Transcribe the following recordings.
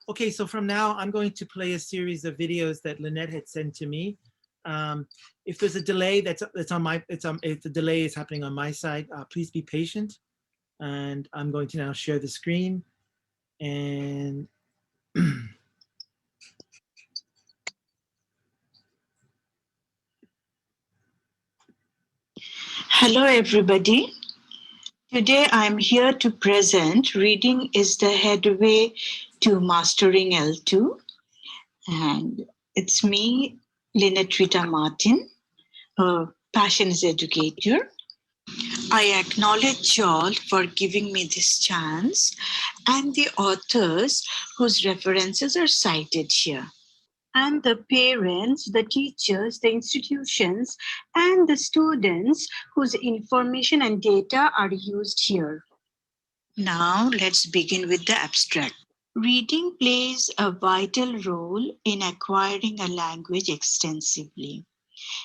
Okay, so from now, I'm going to play a series of videos that Lynette had sent to me. If there's a delay that's on my, if the delay is happening on my side, please be patient. And I'm going to now share the screen. And Hello, everybody. Today I'm here to present Reading is the Headway to Mastering L2. And it's me, Lynnet Rita Martin, a passionate educator. I acknowledge JALT for giving me this chance and the authors whose references are cited here. And the parents, the teachers, the institutions, and the students whose information and data are used here. Now, let's begin with the abstract. Reading plays a vital role in acquiring a language extensively,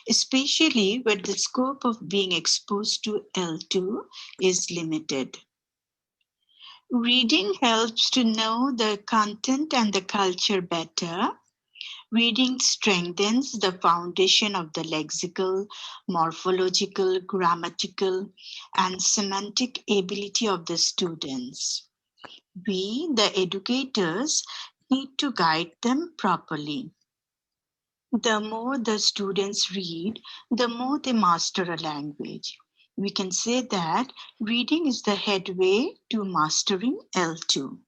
especially when the scope of being exposed to L2 is limited. Reading helps to know the content and the culture better. Reading strengthens the foundation of the lexical, morphological, grammatical, and semantic ability of the students. We, the educators, need to guide them properly. The more the students read, the more they master a language. We can say that reading is the headway to mastering L2.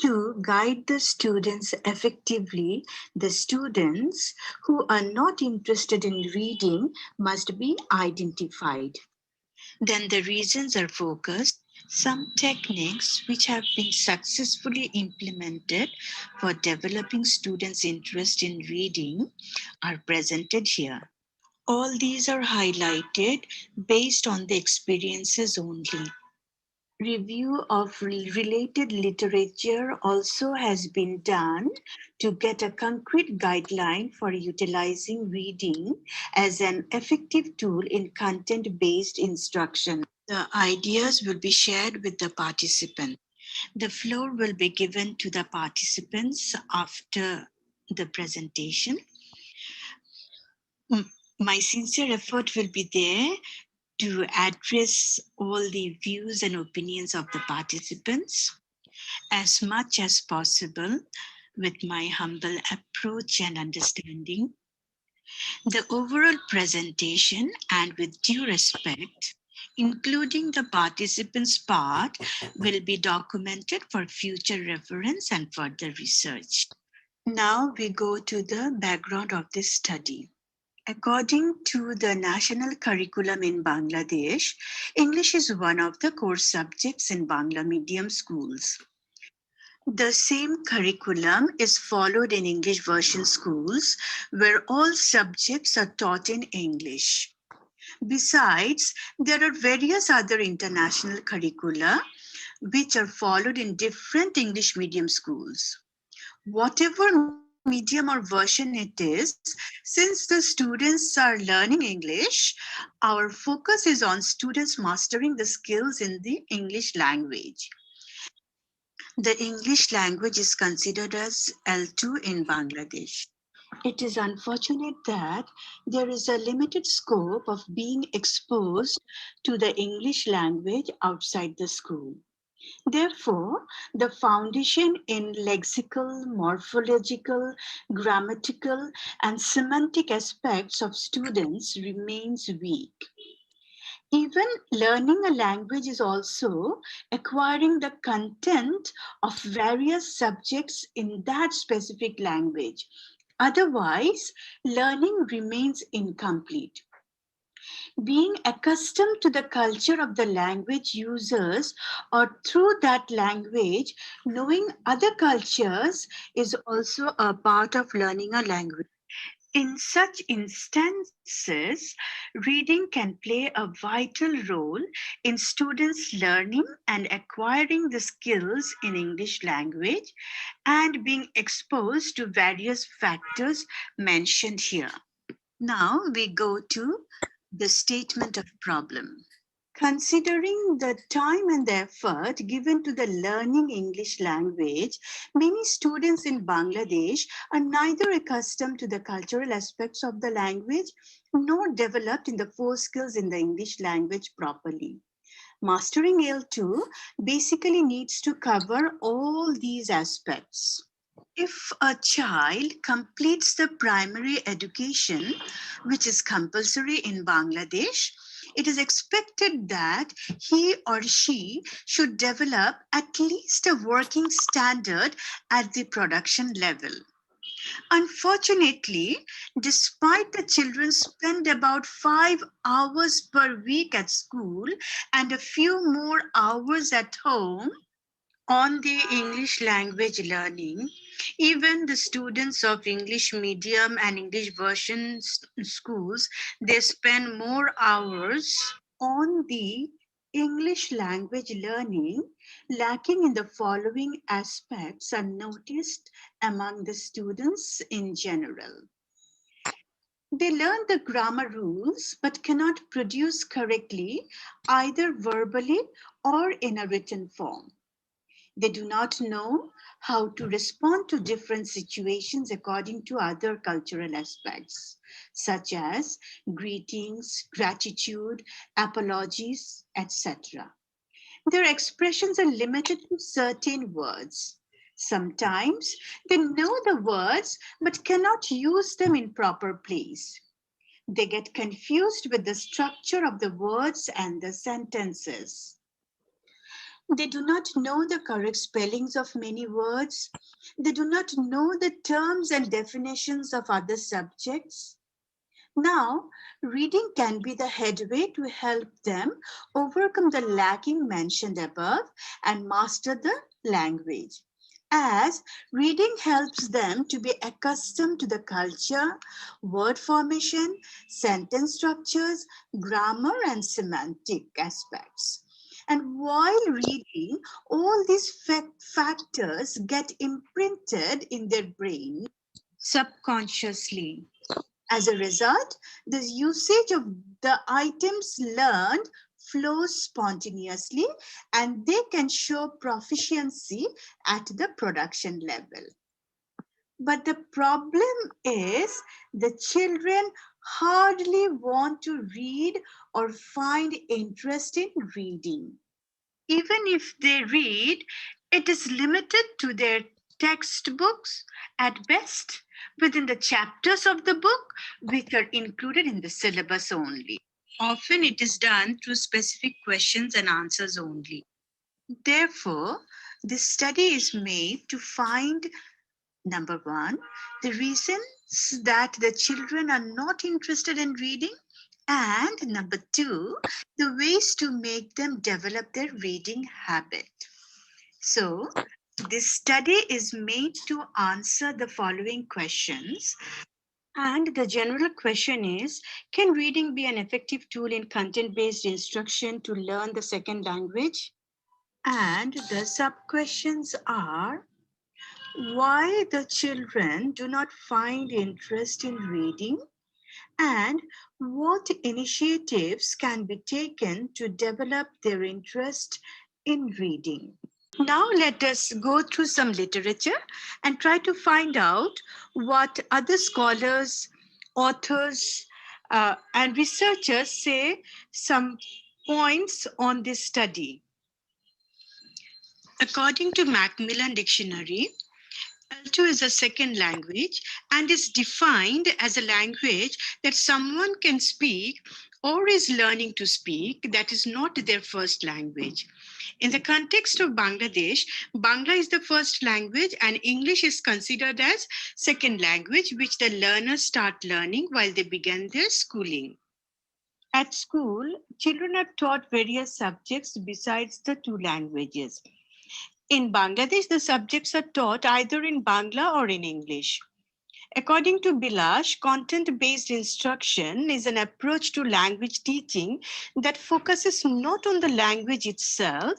To guide the students effectively, the students who are not interested in reading must be identified. Then the reasons are focused. Some techniques which have been successfully implemented for developing students' interest in reading are presented here. All these are highlighted based on the experiences only. Review of related literature also has been done to get a concrete guideline for utilizing reading as an effective tool in content-based instruction. The ideas will be shared with the participants. The floor will be given to the participants after the presentation. My sincere effort will be there to address all the views and opinions of the participants as much as possible with my humble approach and understanding. The overall presentation, and with due respect, including the participants' part, will be documented for future reference and further research. Now we go to the background of this study. According to the national curriculum in Bangladesh, English is one of the core subjects in Bangla medium schools. The same curriculum is followed in English version schools, where all subjects are taught in English. Besides, there are various other international curricula which are followed in different English medium schools. Whatever medium or version it is, since the students are learning English, our focus is on students mastering the skills in the English language. The English language is considered as L2 in Bangladesh. It is unfortunate that there is a limited scope of being exposed to the English language outside the school. Therefore, the foundation in lexical, morphological, grammatical, and semantic aspects of students remains weak. Even learning a language is also acquiring the content of various subjects in that specific language. Otherwise, learning remains incomplete. Being accustomed to the culture of the language users, or through that language, knowing other cultures is also a part of learning a language. In such instances, reading can play a vital role in students learning and acquiring the skills in English language and being exposed to various factors mentioned here. Now we go to the statement of problem. Considering the time and the effort given to the learning English language, many students in Bangladesh are neither accustomed to the cultural aspects of the language nor developed in the four skills in the English language properly. Mastering L2 basically needs to cover all these aspects. If a child completes the primary education, which is compulsory in Bangladesh, it is expected that he or she should develop at least a working standard at the production level. Unfortunately, despite the children spend about 5 hours per week at school and a few more hours at home, on the English language learning, even the students of English medium and English version schools, they spend more hours on the English language learning, lacking in the following aspects are noticed among the students in general. They learn the grammar rules but cannot produce correctly either verbally or in a written form. They do not know how to respond to different situations according to other cultural aspects, such as greetings, gratitude, apologies, etc. Their expressions are limited to certain words. Sometimes they know the words but cannot use them in proper place. They get confused with the structure of the words and the sentences. They do not know the correct spellings of many words. They do not know the terms and definitions of other subjects. Now, reading can be the headway to help them overcome the lacking mentioned above and master the language. As reading helps them to be accustomed to the culture, word formation, sentence structures, grammar, and semantic aspects. And while reading, all these factors get imprinted in their brain subconsciously. As a result, the usage of the items learned flows spontaneously and they can show proficiency at the production level. But the problem is the children hardly want to read or find interest in reading. Even if they read, it is limited to their textbooks at best within the chapters of the book, which are included in the syllabus only. Often it is done through specific questions and answers only. Therefore, this study is made to find, number one, the reasons that the children are not interested in reading, and number two, the ways to make them develop their reading habit. So, this study is made to answer the following questions. And the general question is, can reading be an effective tool in content-based instruction to learn the second language? And the sub-questions are, why the children do not find interest in reading, and what initiatives can be taken to develop their interest in reading. Now let us go through some literature and try to find out what other scholars, authors, and researchers say some points on this study. According to Macmillan Dictionary, L2 is a second language and is defined as a language that someone can speak or is learning to speak that is not their first language. In the context of Bangladesh, Bangla is the first language and English is considered as second language, which the learners start learning while they begin their schooling. At school, children are taught various subjects besides the two languages. In Bangladesh, the subjects are taught either in Bangla or in English. According to Bilash, content-based instruction is an approach to language teaching that focuses not on the language itself,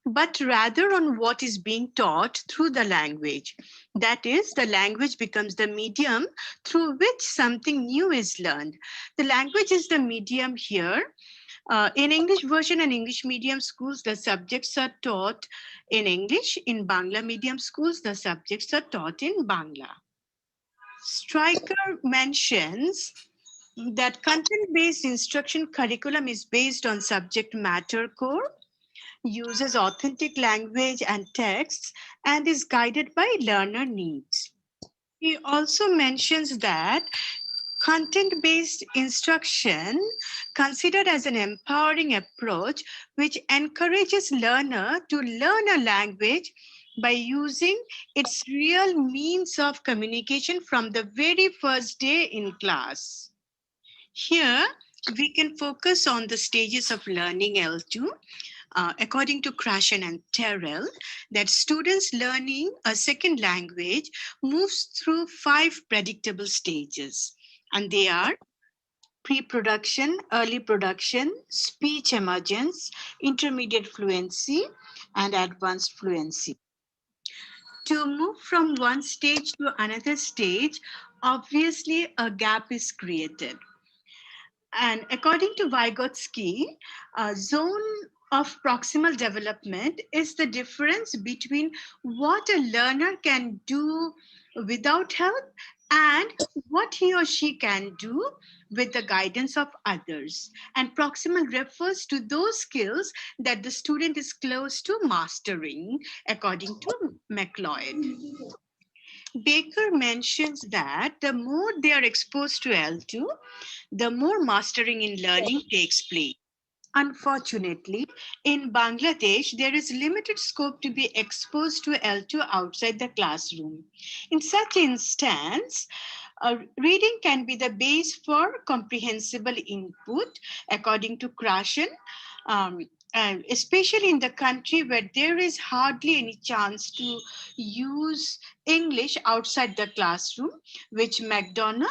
but rather on what is being taught through the language. That is, the language becomes the medium through which something new is learned. The language is the medium here, In English version and English medium schools, the subjects are taught in English. In Bangla medium schools, the subjects are taught in Bangla. Stryker mentions that content-based instruction curriculum is based on subject matter core, uses authentic language and texts, and is guided by learner needs. He also mentions that content-based instruction considered as an empowering approach which encourages learner to learn a language by using its real means of communication from the very first day in class. Here, we can focus on the stages of learning L2, according to Krashen and Terrell, that students learning a second language moves through 5 predictable stages. And they are pre-production, early production, speech emergence, intermediate fluency, and advanced fluency. To move from one stage to another stage, obviously a gap is created. And according to Vygotsky, a zone of proximal development is the difference between what a learner can do without help and what he or she can do with the guidance of others. And proximal refers to those skills that the student is close to mastering, according to McLeod. Baker mentions that the more they are exposed to L2, the more mastering in learning takes place. Unfortunately, in Bangladesh, there is limited scope to be exposed to L2 outside the classroom. In such instance, reading can be the base for comprehensible input, according to Krashen, and especially in the country where there is hardly any chance to use English outside the classroom, which McDonough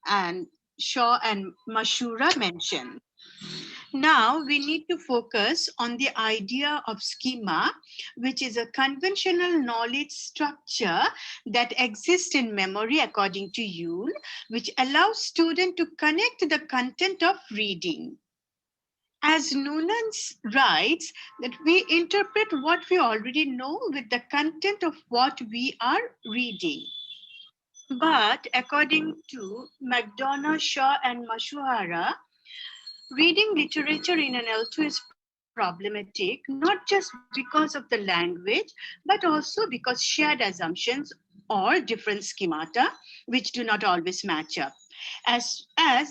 and Shaw and Mashura mentioned. Now we need to focus on the idea of schema, which is a conventional knowledge structure that exists in memory according to Yule, which allows students to connect the content of reading. As Noonan writes, that we interpret what we already know with the content of what we are reading. But according to McDonough, Shaw, and Mashuhara, reading literature in an L2 is problematic, not just because of the language, but also because shared assumptions or different schemata, which do not always match up. As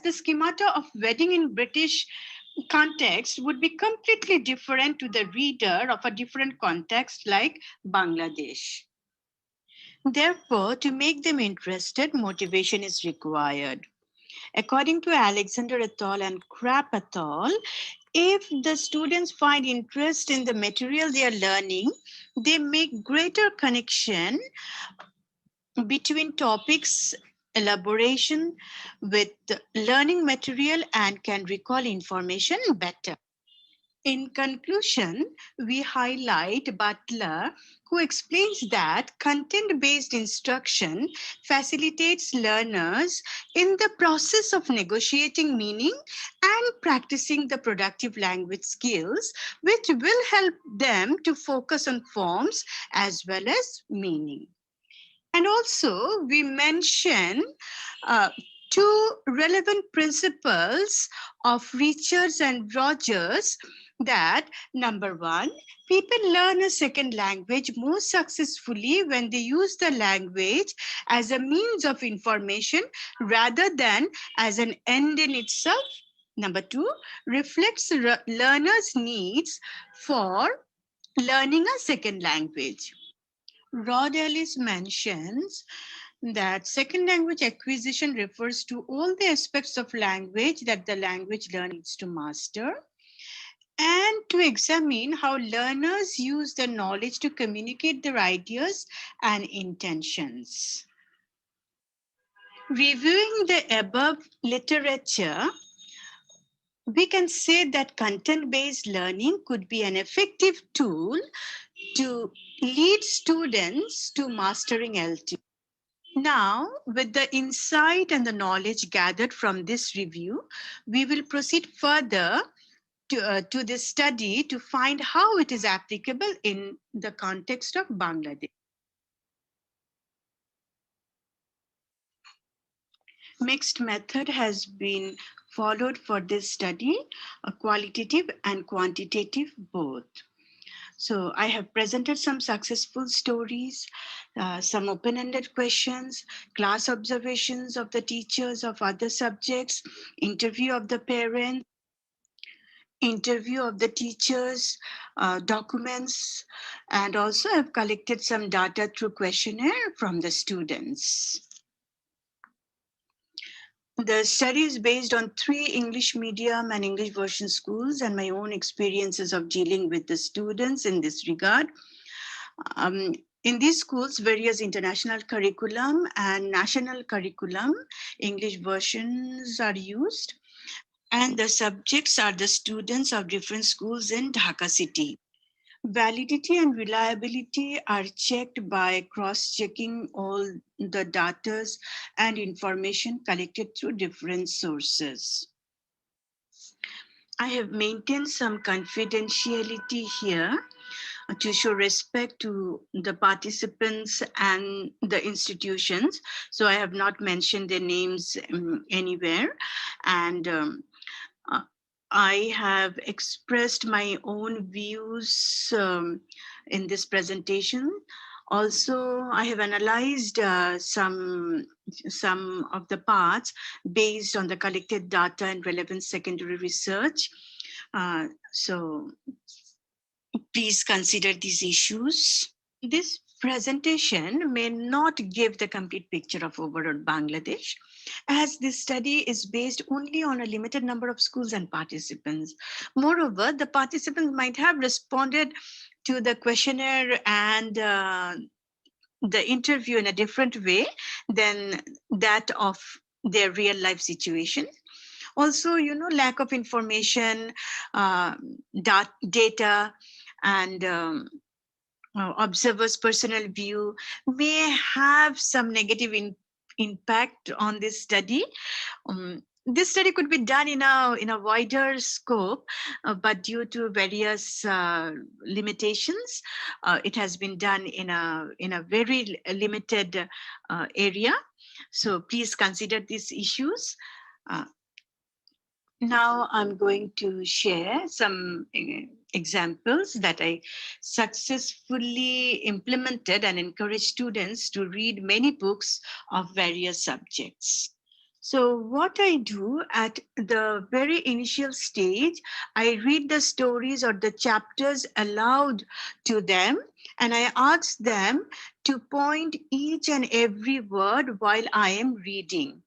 the schemata of wedding in British context would be completely different to the reader of a different context like Bangladesh. Therefore, to make them interested, motivation is required. According to Alexander et al. And Krapp et al., if the students find interest in the material they are learning, they make greater connection between topics elaboration with learning material and can recall information better. In conclusion, we highlight Butler, who explains that content-based instruction facilitates learners in the process of negotiating meaning and practicing the productive language skills, which will help them to focus on forms as well as meaning. And also, we mention two relevant principles of Richards and Rogers, that number one, people learn a second language more successfully when they use the language as a means of information rather than as an end in itself. Number two, reflects learners' needs for learning a second language. Rod Ellis mentions that second language acquisition refers to all the aspects of language that the language learner needs to master, and to examine how learners use the knowledge to communicate their ideas and intentions. Reviewing the above literature, we can say that content-based learning could be an effective tool to lead students to mastering L2. Now, with the insight and the knowledge gathered from this review, we will proceed further to this study to find how it is applicable in the context of Bangladesh. Mixed method has been followed for this study, qualitative and quantitative both. So I have presented some successful stories, some open-ended questions, class observations of the teachers of other subjects, interview of the parents, interview of the teachers, documents, and also I've collected some data through questionnaire from the students. The study is based on 3 English medium and English version schools and my own experiences of dealing with the students in this regard. In these schools, various international curriculum and national curriculum, English versions are used. And the subjects are the students of different schools in Dhaka city. Validity and reliability are checked by cross-checking all the data and information collected through different sources. I have maintained some confidentiality here to show respect to the participants and the institutions. So I have not mentioned their names anywhere. And I have expressed my own views in this presentation. Also, I have analyzed some of the parts based on the collected data and relevant secondary research. So please consider these issues. This presentation may not give the complete picture of overall Bangladesh, as this study is based only on a limited number of schools and participants. Moreover, the participants might have responded to the questionnaire and the interview in a different way than that of their real life situation. Also, lack of information, data, and observer's personal view may have some negative impact on this study. This study could be done in a wider scope, but due to various limitations, it has been done in a very limited area. So please consider these issues. Now I'm going to share some examples that I successfully implemented and encouraged students to read many books of various subjects. So what I do at the very initial stage, I read the stories or the chapters aloud to them, and I ask them to point each and every word while I am reading.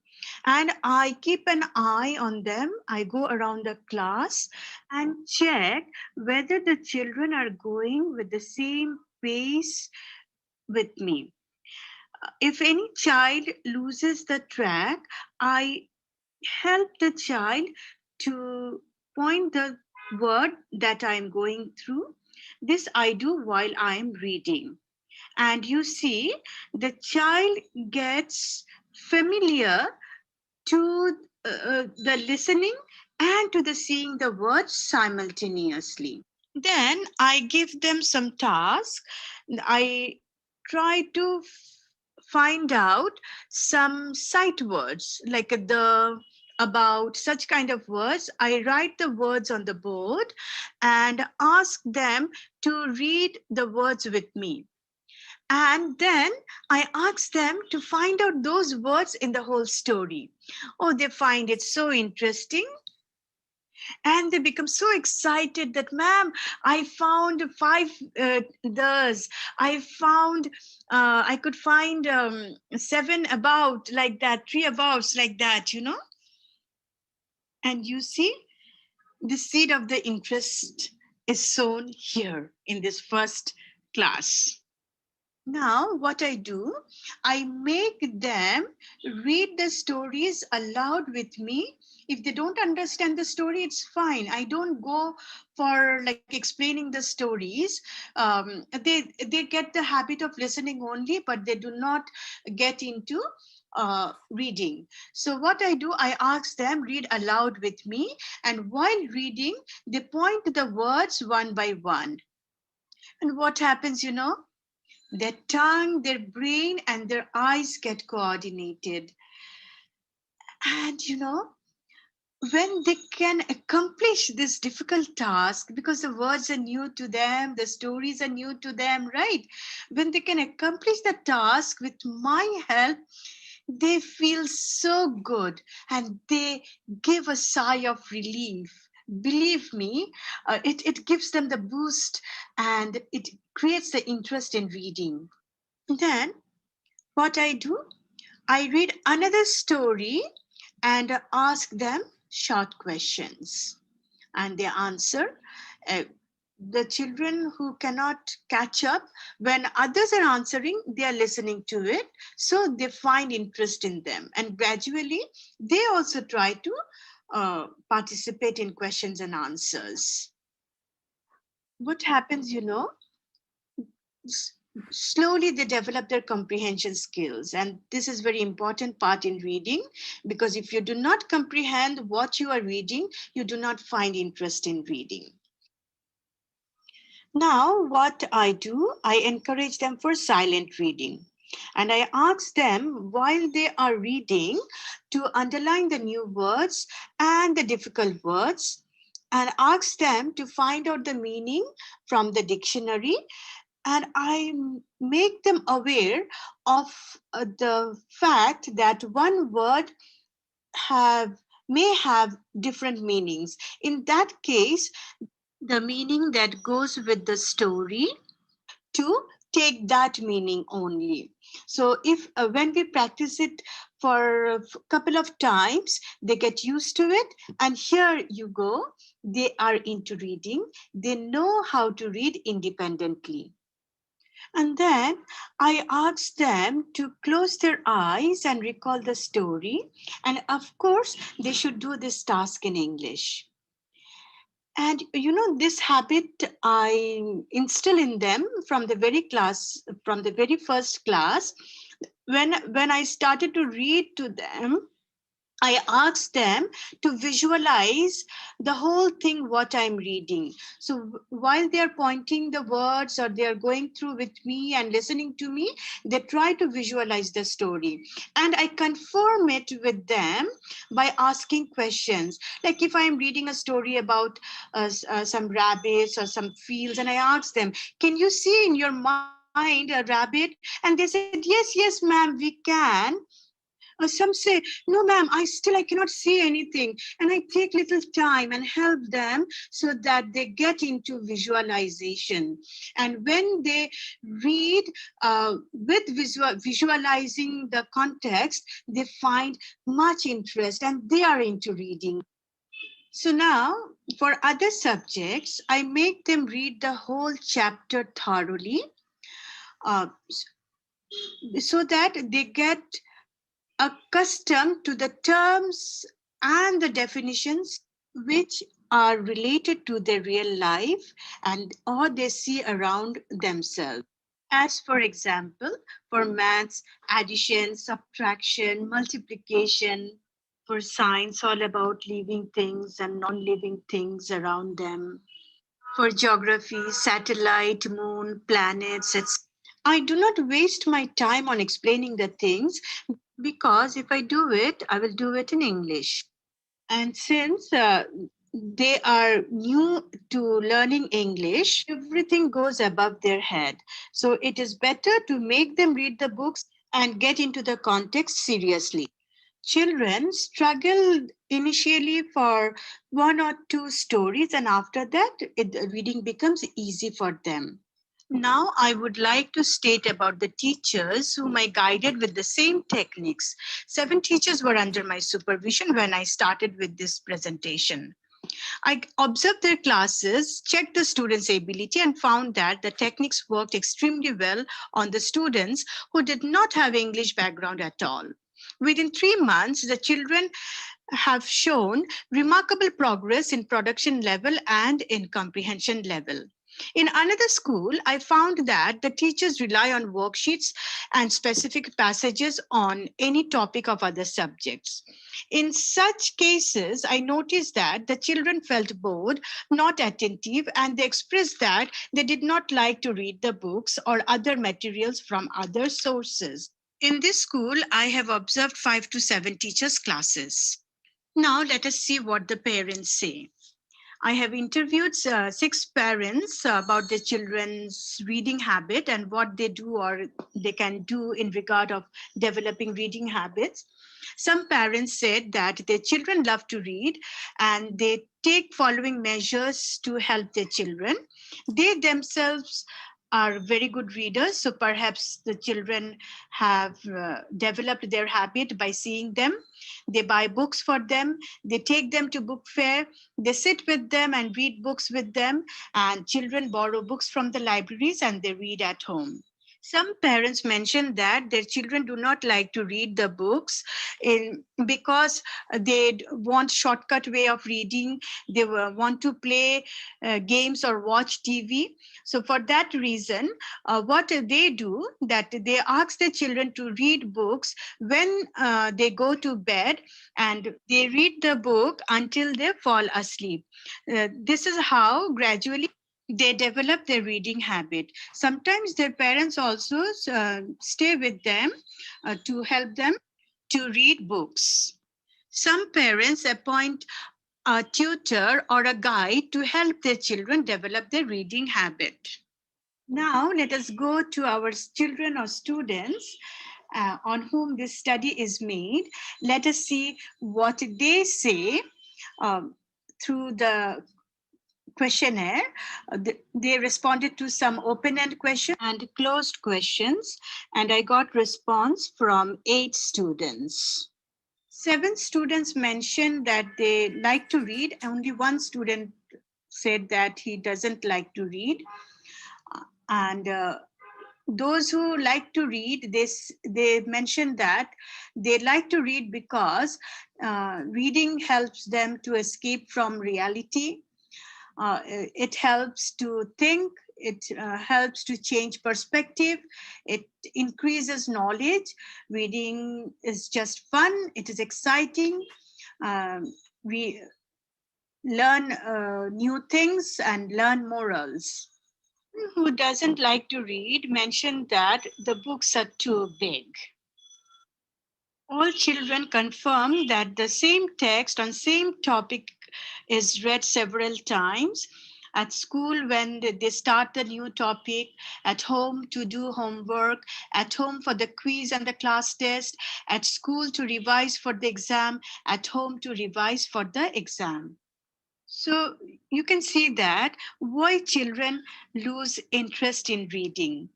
And I keep an eye on them. I go around the class and check whether the children are going with the same pace with me. If any child loses the track, I help the child to point the word that I'm going through. This I do while I'm reading. And you see, the child gets familiar to the listening and to the seeing the words simultaneously. Then I give them some task. I try to find out some sight words like the about such kind of words. I write the words on the board and ask them to read the words with me. And then I ask them to find out those words in the whole story. Oh, they find it so interesting. And they become so excited that, ma'am, I found 5 thus. I could find 7 about like that, 3 abouts like that, And you see, the seed of the interest is sown here in this first class. Now, what I do, I make them read the stories aloud with me If they don't understand the story, it's fine. I don't go for like explaining the stories. They get the habit of listening only, but they do not get into reading. So what I do, I ask them read aloud with me, and while reading, they point to the words one by one. And what happens, their tongue, their brain, and their eyes get coordinated. And when they can accomplish this difficult task, because the words are new to them, the stories are new to them, right? When they can accomplish the task with my help, they feel so good and they give a sigh of relief. Believe me, it gives them the boost and it creates the interest in reading. Then what I do, I read another story and ask them short questions, and they answer. Uh, the children who cannot catch up, when others are answering, they are listening to it, so they find interest in them, and gradually they also try to participate in questions and answers. What happens, s- slowly they develop their comprehension skills, and this is very important part in reading, because if you do not comprehend what you are reading, you do not find interest in reading. Now what I do, I encourage them for silent reading, and I ask them while they are reading to underline the new words and the difficult words, and ask them to find out the meaning from the dictionary, and make them aware of the fact that one word have may have different meanings. In that case, the meaning that goes with the story, to take that meaning only. So if when we practice it for a couple of times, they get used to it, and here you go, they are into reading, they know how to read independently. And then I asked them to close their eyes and recall the story. And of course, they should do this task in English. And this habit I instill in them from the very first class. When I started to read to them, I ask them to visualize the whole thing, what I'm reading. So while they're pointing the words or they're going through with me and listening to me, they try to visualize the story. And I confirm it with them by asking questions. Like if I'm reading a story about some rabbits or some fields, and I ask them, can you see in your mind a rabbit? And they said, yes, yes, ma'am, we can. Some say, no, ma'am, I cannot see anything. And I take little time and help them so that they get into visualization. And when they read with visualizing the context, they find much interest and they are into reading. So now, for other subjects, I make them read the whole chapter thoroughly, uh, so that they get accustomed to the terms and the definitions which are related to their real life and or they see around themselves. As for example, for maths, addition, subtraction, multiplication; for science, all about living things and non-living things around them; for geography, satellite, moon, planets, etc. I do not waste my time on explaining the things, because if I do it, I will do it in English. And since they are new to learning English, everything goes above their head. So it is better to make them read the books and get into the context seriously. Children struggle initially for one or two stories, and after that, reading becomes easy for them. Now, I would like to state about the teachers whom I guided with the same techniques. 7 teachers were under my supervision when I started with this presentation. I observed their classes, checked the students' ability, and found that the techniques worked extremely well on the students who did not have English background at all. Within 3 months, the children have shown remarkable progress in production level and in comprehension level. In another school, I found that the teachers rely on worksheets and specific passages on any topic of other subjects. In such cases, I noticed that the children felt bored, not attentive, and they expressed that they did not like to read the books or other materials from other sources. In this school, I have observed 5 to 7 teachers' classes. Now, let us see what the parents say. I have interviewed 6 parents about their children's reading habit and what they do or they can do in regard of developing reading habits. Some parents said that their children love to read and they take following measures to help their children. They themselves are very good readers, so perhaps the children have developed their habit by seeing them. They buy books for them, they take them to book fair, they sit with them and read books with them, and children borrow books from the libraries and they read at home. Some parents mention that their children do not like to read the books because they want shortcut way of reading. They want to play games or watch TV. So for that reason, what they do, that they ask their children to read books when they go to bed, and they read the book until they fall asleep. This is how gradually they develop their reading habit. Sometimes their parents also stay with them to help them to read books. Some parents appoint a tutor or a guide to help their children develop their reading habit. Now, let us go to our children or students on whom this study is made. Let us see what they say through the questionnaire. They responded to some open-end questions and closed questions, and I got response from 8 students. 7 students mentioned that they like to read. Only 1 student said that he doesn't like to read. And those who like to read, they mentioned that they like to read because reading helps them to escape from reality. It helps to think, it helps to change perspective, it increases knowledge. Reading is just fun, it is exciting. We learn new things and learn morals. Who doesn't like to read mentioned that the books are too big. All children confirm that the same text on same topic is read several times. At school, when they start the new topic, at home to do homework, at home for the quiz and the class test, at school to revise for the exam, at home to revise for the exam. So you can see that why children lose interest in reading.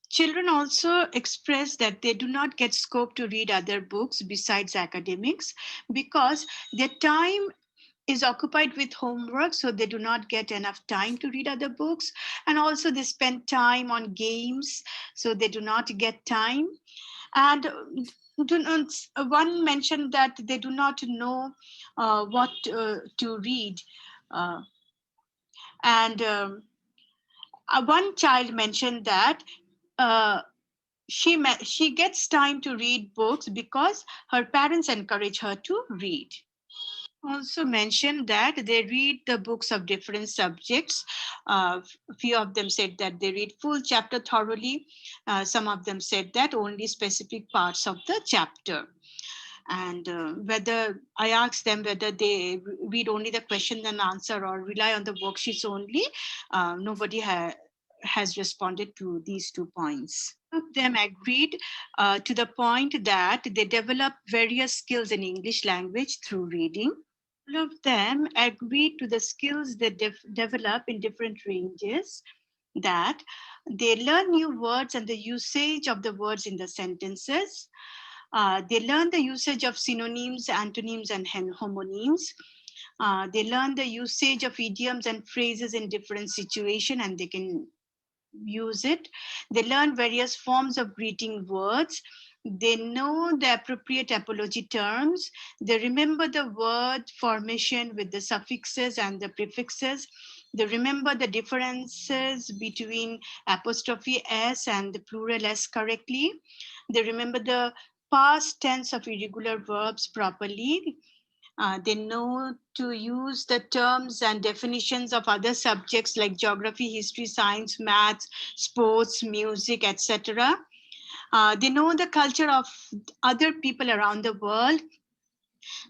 Children also express that they do not get scope to read other books besides academics because their time is occupied with homework, so they do not get enough time to read other books. And also they spend time on games, so they do not get time. And one mentioned that they do not know what to read. And one child mentioned that uh, she gets time to read books because her parents encourage her to read. Also mentioned that they read the books of different subjects. Few of them said that they read full chapter thoroughly. Some of them said that only specific parts of the chapter. And whether I asked them whether they read only the question and answer or rely on the worksheets only, nobody has responded to these 2 points. Of them agreed to the point that they develop various skills in English language through reading. All of them agreed to the skills they develop in different ranges, that they learn new words and the usage of the words in the sentences. They learn the usage of synonyms, antonyms, and homonyms. They learn the usage of idioms and phrases in different situations, and they can use it. They learn various forms of greeting words. They know the appropriate apology terms. They remember the word formation with the suffixes and the prefixes. They remember the differences between apostrophe S and the plural S correctly. They remember the past tense of irregular verbs properly. They know to use the terms and definitions of other subjects like geography, history, science, maths, sports, music, etc. They know the culture of other people around the world.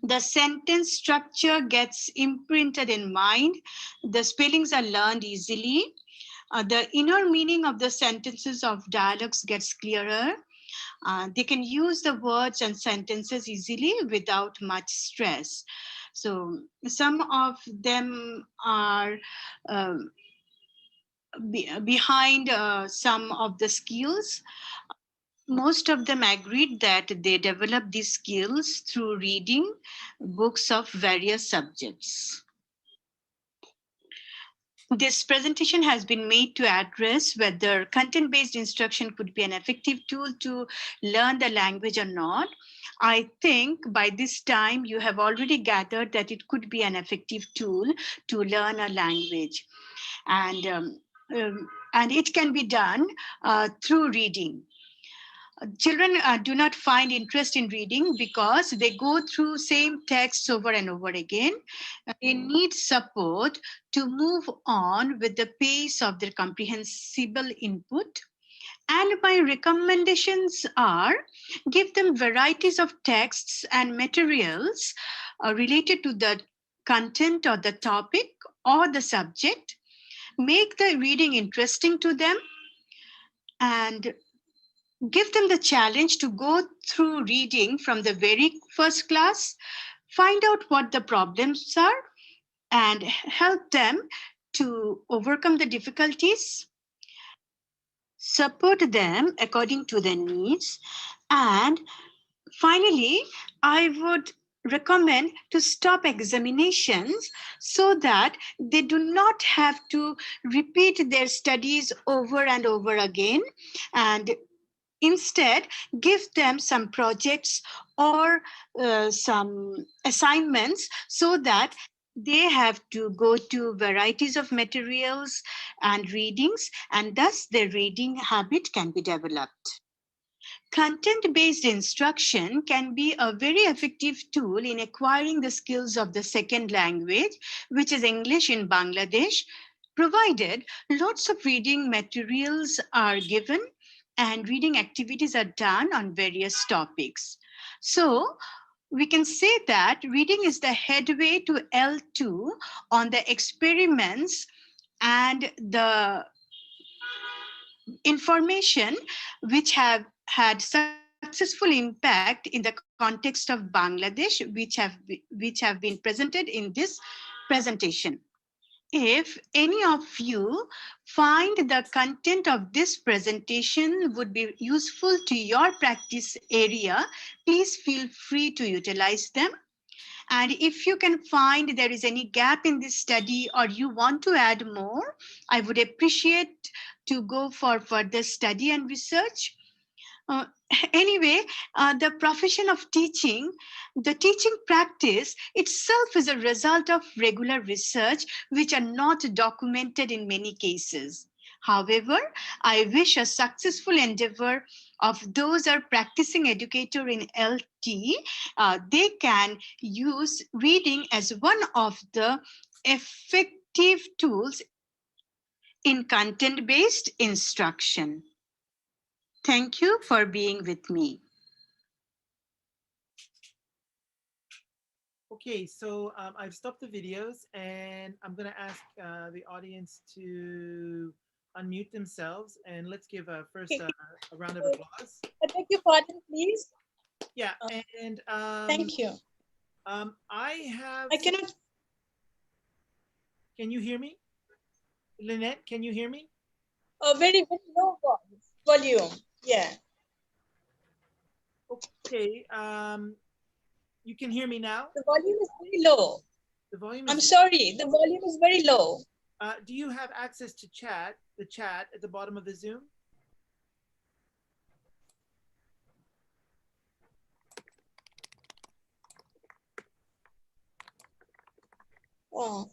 The sentence structure gets imprinted in mind. The spellings are learned easily. The inner meaning of the sentences of dialogues gets clearer. They can use the words and sentences easily without much stress. So some of them are behind some of the skills. Most of them agreed that they develop these skills through reading books of various subjects. This presentation has been made to address whether content-based instruction could be an effective tool to learn the language or not. I think by this time you have already gathered that it could be an effective tool to learn a language. And it can be done through reading. Children do not find interest in reading because they go through same texts over and over again. They need support to move on with the pace of their comprehensible input. And my recommendations are give them varieties of texts and materials related to the content or the topic or the subject. Make the reading interesting to them and give them the challenge to go through reading from the very first class, find out what the problems are, and help them to overcome the difficulties, support them according to their needs. And finally, I would recommend to stop examinations so that they do not have to repeat their studies over and over again, and instead give them some projects or some assignments so that they have to go to varieties of materials and readings, and thus their reading habit can be developed. Content-based instruction can be a very effective tool in acquiring the skills of the second language, which is English in Bangladesh, provided lots of reading materials are given and reading activities are done on various topics. So we can say that reading is the headway to L2 on the experiments and the information which have had successful impact in the context of Bangladesh, which have been presented in this presentation. If any of you find the content of this presentation would be useful to your practice area, please feel free to utilize them. And if you can find there is any gap in this study or you want to add more, I would appreciate to go for further study and research. Uh, anyway, the profession of teaching, the teaching practice itself is a result of regular research, which are not documented in many cases. However, I wish a successful endeavor of those are practicing educator in LT. They can use reading as one of the effective tools in content-based instruction. Thank you for being with me. Okay, so I've stopped the videos and I'm going to ask the audience to unmute themselves, and let's give first a round of applause. I beg your pardon, please. Yeah, and Thank you. I cannot. Can you hear me? Lynette, can you hear me? Oh, very, very low volume. Yeah. Okay. You can hear me now? The volume is very low. The volume I'm sorry. The volume is very low. Do you have access to the chat at the bottom of the Zoom? Oh,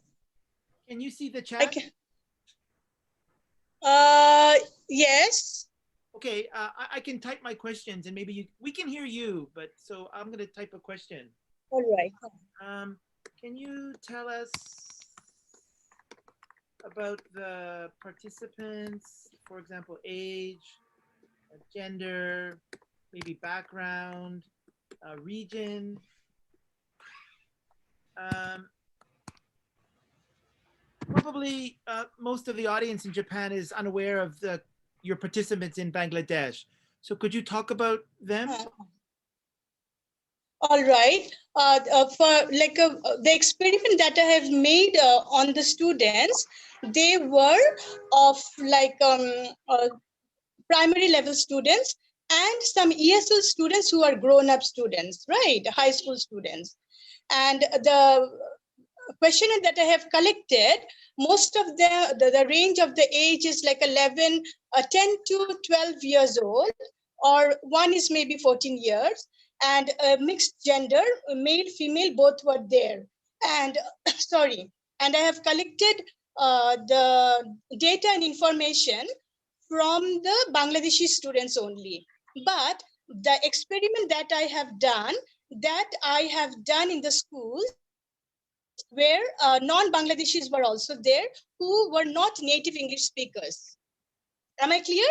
Can you see the I chat? can. Yes. Okay, I can type my questions and maybe we can hear you, but so I'm going to type a question. All right. Can you tell us about the participants, for example, age, gender, maybe background, region? Probably most of the audience in Japan is unaware of your participants in Bangladesh. So could you talk about them? All right. For like the experiment that I have made on the students, they were of like primary level students and some ESL students who are grown-up students, right? High school students. And the questionnaire that I have collected, most of the range of the age is like 10 to 12 years old, or one is maybe 14 years, and mixed gender, male, female, both were there. And sorry, and I have collected the data and information from the Bangladeshi students only. But the experiment that I have done in the schools where non-Bangladeshis were also there who were not native English speakers. Am I clear?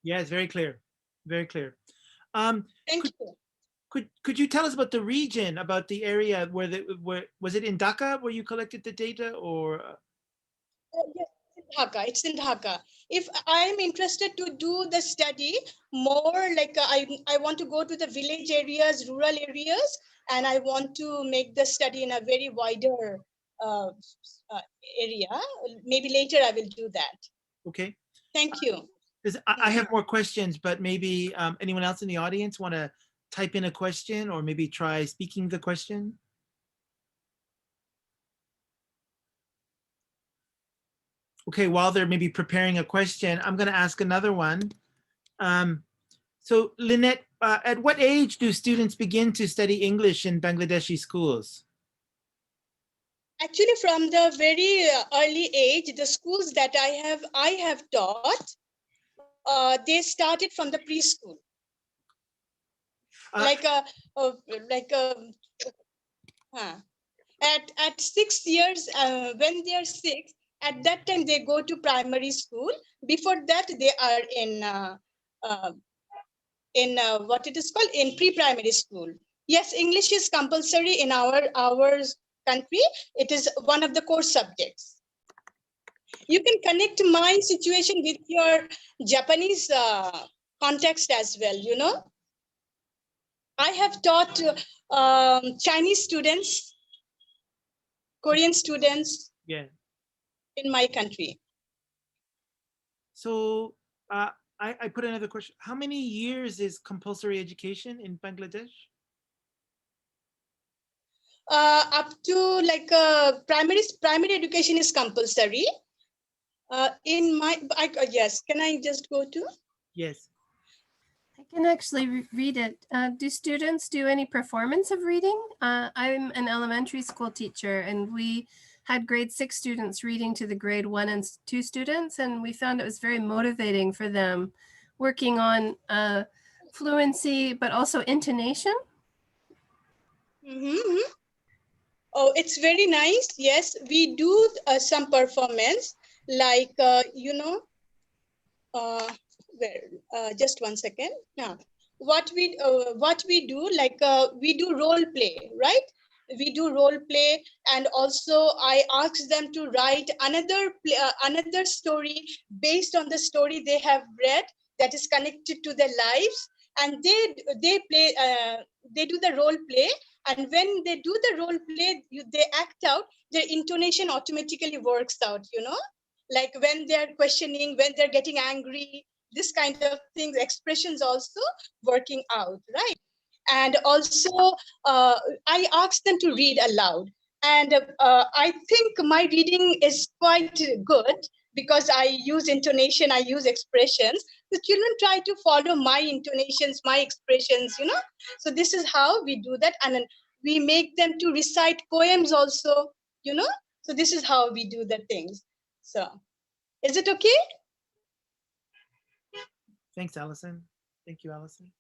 Yes, very clear. Very clear. Thank Could, you. could you tell us about the region, about the area where was it in Dhaka where you collected the data, or? Yes, it's in Dhaka. It's in Dhaka. If I'm interested to do the study more, like I want to go to the village areas, rural areas, and I want to make the study in a very wider uh, area. Maybe later I will do that. Okay. Thank you. Because I have more questions, but maybe anyone else in the audience want to type in a question or maybe try speaking the question? Okay, while they're maybe preparing a question, I'm going to ask another one. So Lynette, at what age do students begin to study English in Bangladeshi schools? Actually, from the very early age, the schools that I have taught, they started from the preschool. Like a, like a, huh. At 6 years, when they are 6, at that time they go to primary school. Before that, they are in what it is called, in pre-primary school. Yes, English is compulsory in our country. It is one of the core subjects. You can connect my situation with your Japanese context as well, you know. I have taught Chinese students, Korean students Yeah. in my country. So I put another question. How many years is compulsory education in Bangladesh? Up to like primary education is compulsory. In my, yes, can I just go to? Yes. I can actually read it. Do students do any performance of reading? I'm an elementary school teacher, and we had grade 6 students reading to the grade 1 and 2 students, and we found it was very motivating for them, working on fluency, but also intonation. Mm-hmm. Oh, it's very nice. Yes, we do some performance, like you know, just one second. Now, what we do, like we do role play, right? We do role play, and also I ask them to write another story based on the story they have read that is connected to their lives, and they play. They do the role play, and when they do the role play, they act out. Their intonation automatically works out. You know, like when they're questioning, when they're getting angry, this kind of things, expressions also working out, right? And also I asked them to read aloud, and I think my reading is quite good because I use intonation, I use expressions. The children try to follow my intonations, my expressions, you know. So this is how we do that, and then we make them to recite poems also, you know. So this is how we do the things. So is it okay? Thanks, Allison. Thank you, Allison.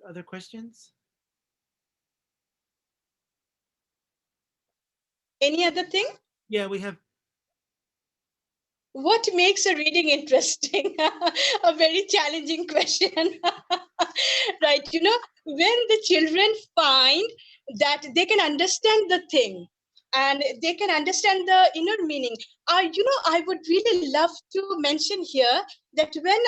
Other questions? Any other thing? Yeah, we have. What makes a reading interesting? A very challenging question. Right, you know, when the children find that they can understand the thing and they can understand the inner meaning. You know, I would really love to mention here that when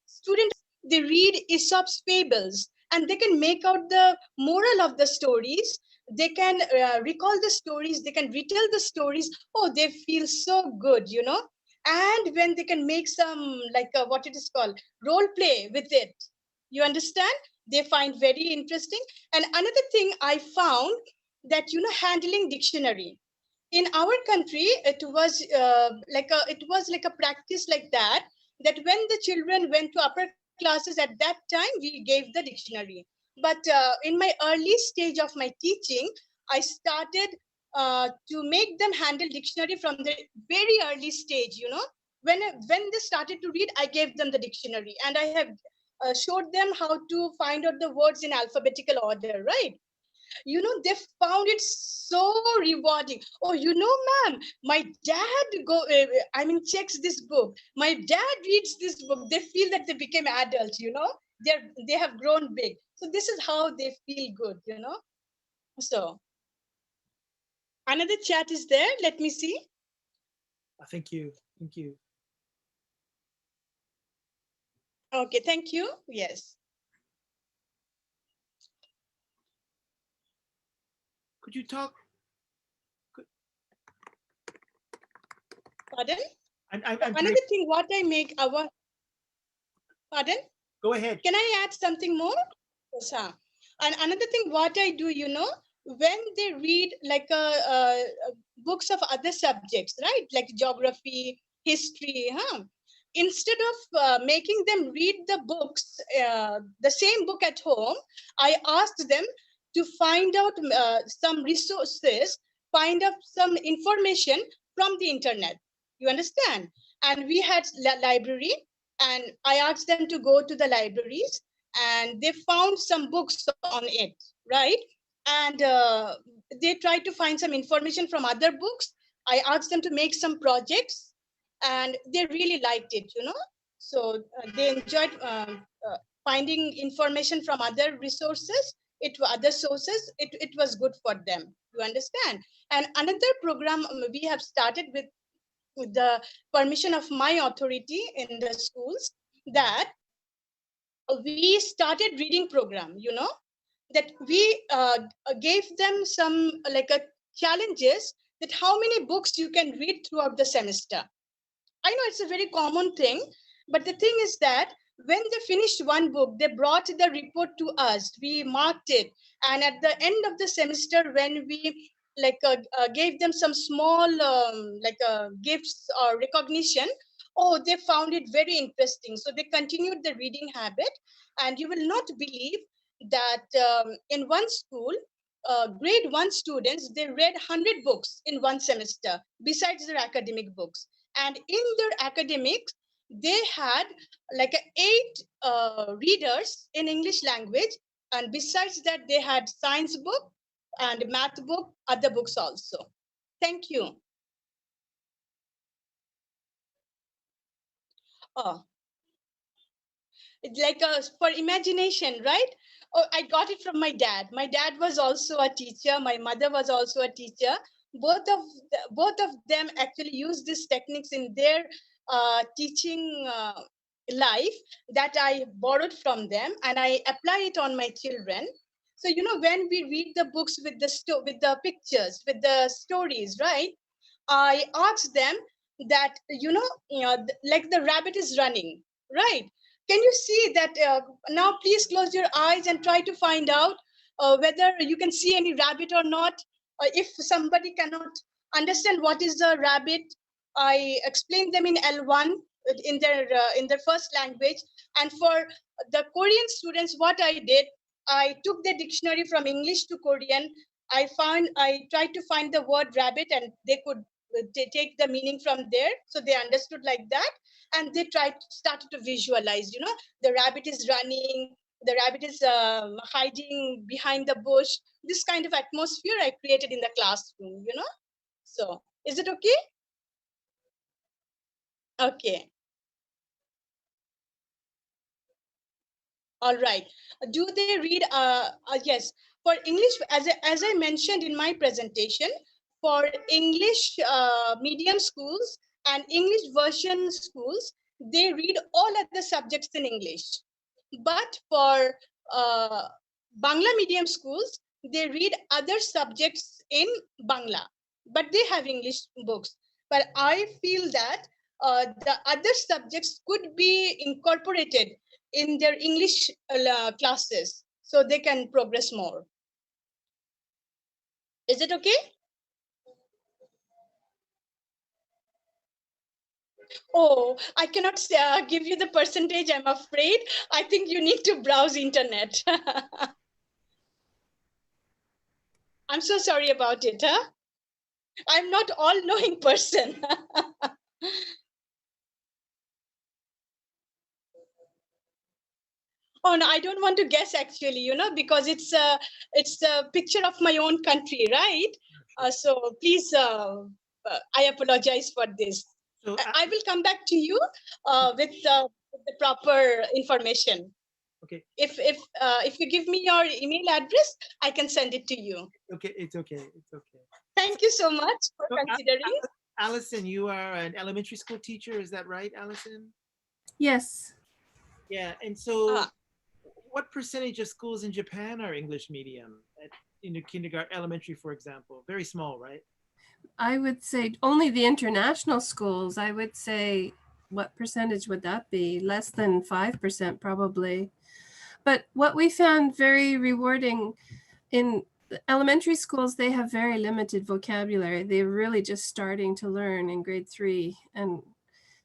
students, they read Aesop's fables and they can make out the moral of the stories, they can recall the stories, they can retell the stories. Oh, they feel so good, you know. And when they can make some, like what it is called, role play with it, you understand, they find very interesting. And another thing I found, that you know, handling dictionary in our country, it was it was like a practice like that, that when the children went to upper classes, at that time we gave the dictionary. But in my early stage of my teaching, I started to make them handle dictionary from the very early stage, you know. When they started to read, I gave them the dictionary, and I have showed them how to find out the words in alphabetical order, right? You know, they found it so rewarding. Oh, you know, ma'am, my dad checks this book, my dad reads this book. They feel that they became adults, you know. They have grown big, so this is how they feel good, you know. So another chat is there, let me see. Thank you. Thank you. Okay, thank you. Yes. Could you talk? Pardon? I'm Another thing, what I make our, pardon? Go ahead. Can I add something more? Yes, sir. And another thing, what I do, you know, when they read like books of other subjects, right? Like geography, history, huh? Instead of making them read the books, the same book at home, I asked them to find out some resources, find out some information from the internet. You understand? And we had library, and I asked them to go to the libraries, and they found some books on it, right? And they tried to find some information from other books. I asked them to make some projects, and they really liked it, you know. So they enjoyed finding information from other resources, other sources. It was good for them, you understand. And another program we have started with the permission of my authority in the schools, that we started reading program, you know, that we gave them some challenges, that how many books you can read throughout the semester. I know it's a very common thing, but the thing is that when they finished one book, they brought the report to us. We marked it, and at the end of the semester, when we gave them some small gifts or recognition, oh, they found it very interesting. So they continued the reading habit, and you will not believe that in one school, grade one students, they read 100 books in one semester besides their academic books. And in their academics, they had eight readers in English language, and besides that they had science book and math book, other books also. Thank you. Oh, it's like for imagination, right? Oh, I got it from my dad. My dad was also a teacher, my mother was also a teacher. Both of them actually use these techniques in their teaching life, that I borrowed from them, and I apply it on my children. So you know, when we read the books with the pictures, with the stories, right, I asked them that, like the rabbit is running, right? Can you see that? Now, please close your eyes and try to find out whether you can see any rabbit or not. If somebody cannot understand what is the rabbit, I explained them in L1 in their first language. And for the Korean students, what I did, I took the dictionary from English to Korean, I tried to find the word rabbit, and they could take the meaning from there. So they understood like that, and they started to visualize. The rabbit is running, the rabbit is hiding behind the bush. This kind of atmosphere I created in the classroom. So is it okay? Okay. All right. Do they read? Yes. For English, as I mentioned in my presentation, for English medium schools and English version schools, they read all other subjects in English. But for Bangla medium schools, they read other subjects in Bangla, but they have English books. But I feel that the other subjects could be incorporated in their English classes so they can progress more. Is it okay? Oh, I cannot give you the percentage, I'm afraid. I think you need to browse internet. I'm so sorry about it. Huh? I'm not all-knowing person. Oh no, I don't want to guess actually, because it's a picture of my own country, right? So please, I apologize for this. So I will come back to you with the proper information. okay. If you give me your email address, I can send it to you. Okay, it's okay. It's okay. Thank you so much for So, considering. Allison, you are an elementary school teacher, is that right, Allison? Yes. Yeah, and so what percentage of schools in Japan are English medium in the kindergarten, elementary, for example? Very small, right? I would say only the international schools. I would say, what percentage would that be? Less than 5% probably. But what we found very rewarding in elementary schools, they have very limited vocabulary. They're really just starting to learn in grade 3. And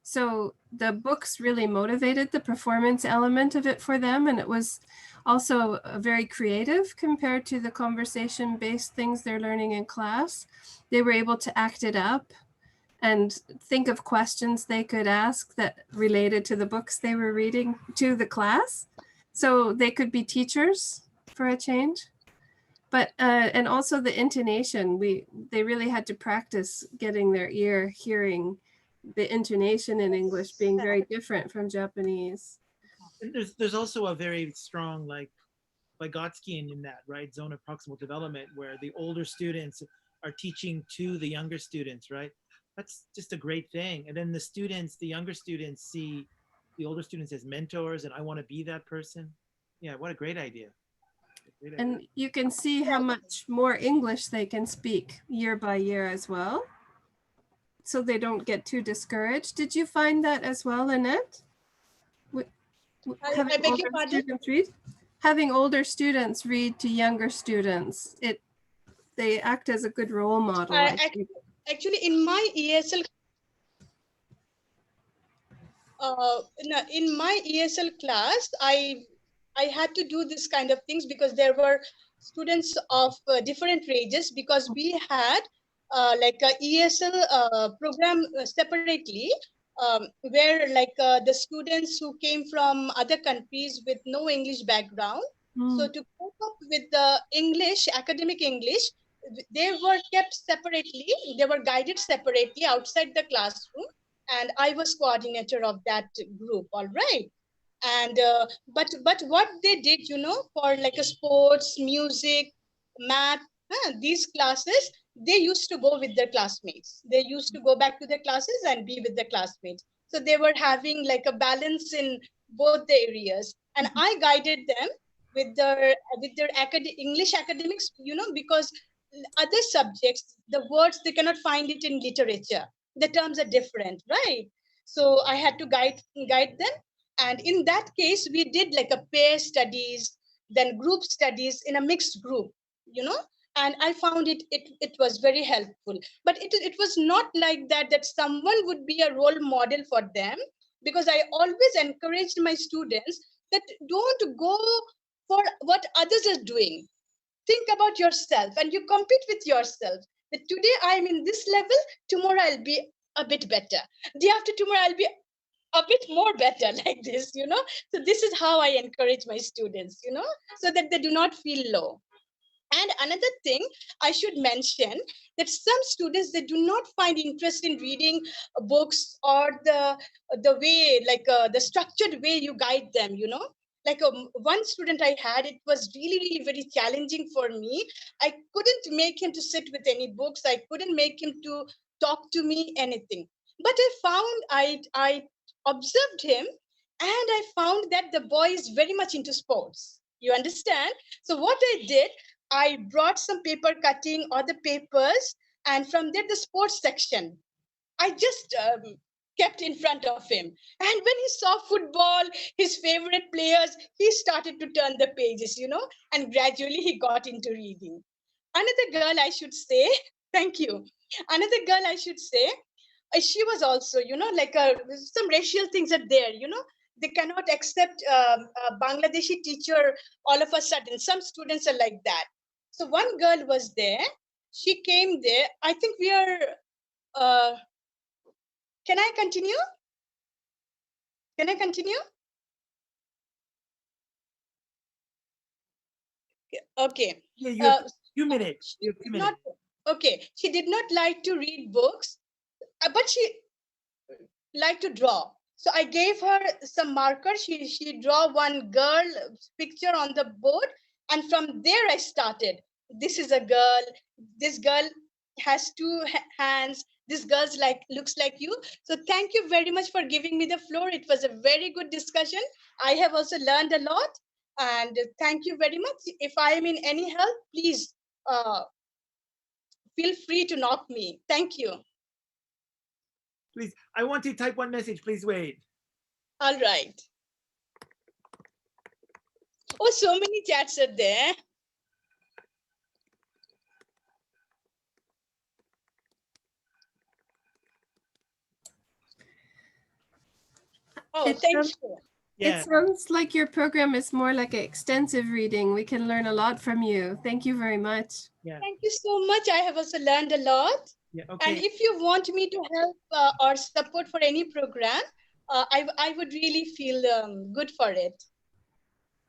so the books really motivated the performance element of it for them. And it was also very creative compared to the conversation-based things they're learning in class. They were able to act it up and think of questions they could ask that related to the books they were reading to the class. So they could be teachers for a change. But and also the intonation, they really had to practice getting their ear hearing the intonation in English being very different from Japanese. And there's also a very strong like Vygotskian in that, right? Zone of proximal development where the older students are teaching to the younger students, right? That's just a great thing. And then the younger students see the older students as mentors and I want to be that person. Yeah, what a great idea. And you can see how much more English they can speak year by year as well. So they don't get too discouraged. Did you find that as well, Lynnet? I beg your pardon? Having older students read to younger students, they act as a good role model. Actually, in my ESL in my ESL class, I had to do this kind of things because there were students of different ranges, because we had like a ESL program separately, where like the students who came from other countries with no English background. So to cope up with the English, academic English, they were kept separately, they were guided separately outside the classroom, and I was coordinator of that group. All right. And but what they did, for like a sports, music, math, these classes, they used to go with their classmates. They used to go back to their classes and be with their classmates. So they were having like a balance in both the areas, and I guided them with their English academics, because other subjects, the words, they cannot find it in literature, the terms are different, right? So I had to guide them, and in that case we did like a pair studies, then group studies in a mixed group, and I found it was very helpful. But it was not like that someone would be a role model for them, because I always encouraged my students that don't go for what others are doing. think about yourself and you compete with yourself. That today I'm in this level, tomorrow I'll be a bit better. Day after tomorrow I'll be a bit more better, like this, you know. So this is how I encourage my students, you know, so that they do not feel low. And another thing I should mention, that some students, they do not find interest in reading books, or the way, like the structured way you guide them, you know. Like one student I had, it was really, really very challenging for me. I couldn't make him to sit with any books. I couldn't make him to talk to me, anything. But I found, I observed him, and I found that the boy is very much into sports. You understand? So what I did, I brought some paper cutting or the papers, and from there, the sports section, I just kept in front of him. And when he saw football, his favorite players, he started to turn the pages, you know, and gradually he got into reading. Another girl, I should say, thank you. Another girl, I should say, she was also, you know, like some racial things are there, you know. They cannot accept a Bangladeshi teacher all of a sudden. Some students are like that. So one girl was there. She came there. I think we are, can I continue? Can I continue? Okay. Yeah, you have 2 minutes. She You have 2 did minutes. not, okay. She did not like to read books, but she liked to draw. So I gave her some markers. She draw one girl picture on the board, and from there I started. This is a girl. This girl has two hands. This girl's like looks like you. So thank you very much for giving me the floor. It was a very good discussion. I have also learned a lot, and thank you very much. If I am in any help, please feel free to knock me. Thank you. Please, I want to type one message. Please wait. All right. Oh, so many chats are there. Oh, It thank sounds- you. Yeah. It sounds like your program is more like an extensive reading. We can learn a lot from you. Thank you very much. Yeah. Thank you so much. I have also learned a lot. Yeah. And Okay. if you want me to help or support for any program, I would really feel good for it.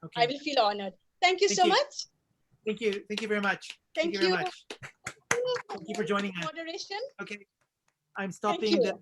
I Okay. will feel honored. Thank you Thank so you. much. Thank you. Thank you very much. Thank you very you. much. Thank you for joining us. Moderation. Okay. I'm Thank stopping you. the